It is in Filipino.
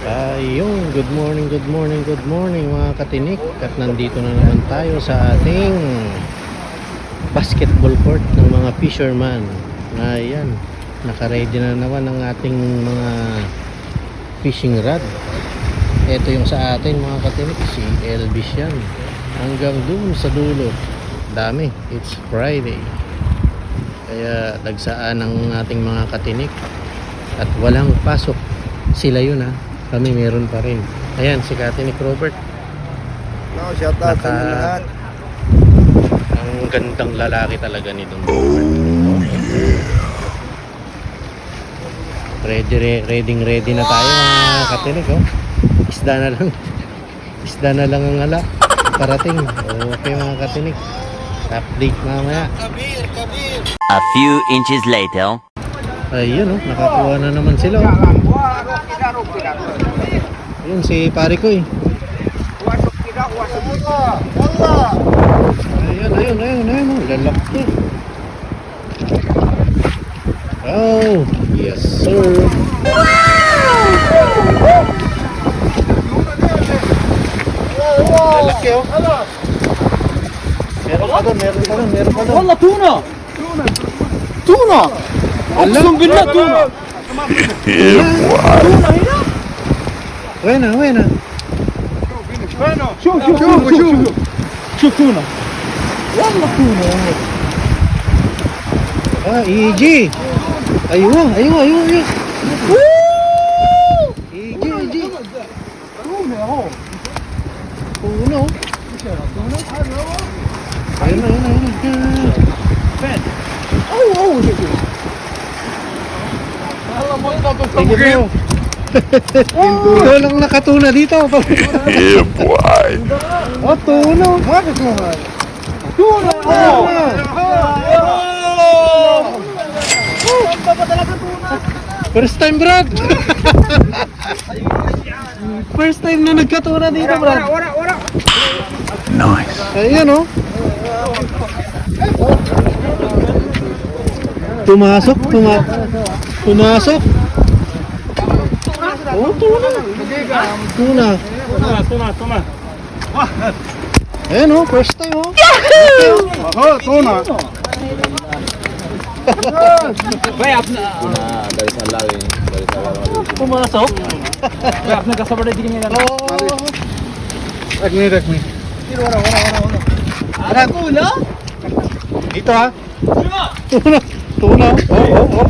Ayun, good morning mga katinik. At nandito na naman tayo sa ating basketball court ng mga fisherman. Ayan, naka-ready na naman ang ating mga fishing rod. Ito yung sa atin mga katinik, si Elvis yan. Hanggang dun sa dulo, dami. It's Friday, kaya dagsaan ang ating mga katinik at walang pasok. Sila yun ha, kami meron pa rin. Ayan si Katinik Robert. No, shout out sa inyo lahat. Ang gandang lalaki talaga nitong Robert. Ready na tayo mga katinik. Oh. Isda na lang ang ala parating. Okay mga katinik, update mamaya. A few inches later. Ayun oh, nakakuha na naman sila oh. Ayun si pare ko eh. Ayun oh, lalaki. Oh, yes sir. Lalaki oh. Meron pa doon. والله تونة اقسم بالله تونة. وين شوف تونة والله تونة. يجي ايوه يجي تونة اهو. تونة هنا فين؟ اوه والله منطقة ito lang nakatuna dito. Yeah, boy. Oh, tuno. تونة. First time, Brad. First time na nagkatuna dito, Brad. Nice. Ayan, oh. Pumasok. Oh, tuna. تونة. Ayan, oh. First time, oh. Oh, تونة. भाई आपने Pumasok. भाई आपने कैसा बड़ा दिखेंगे ना. Oh. Rek me. Tuna. Dito, ha. Tuna. Oh.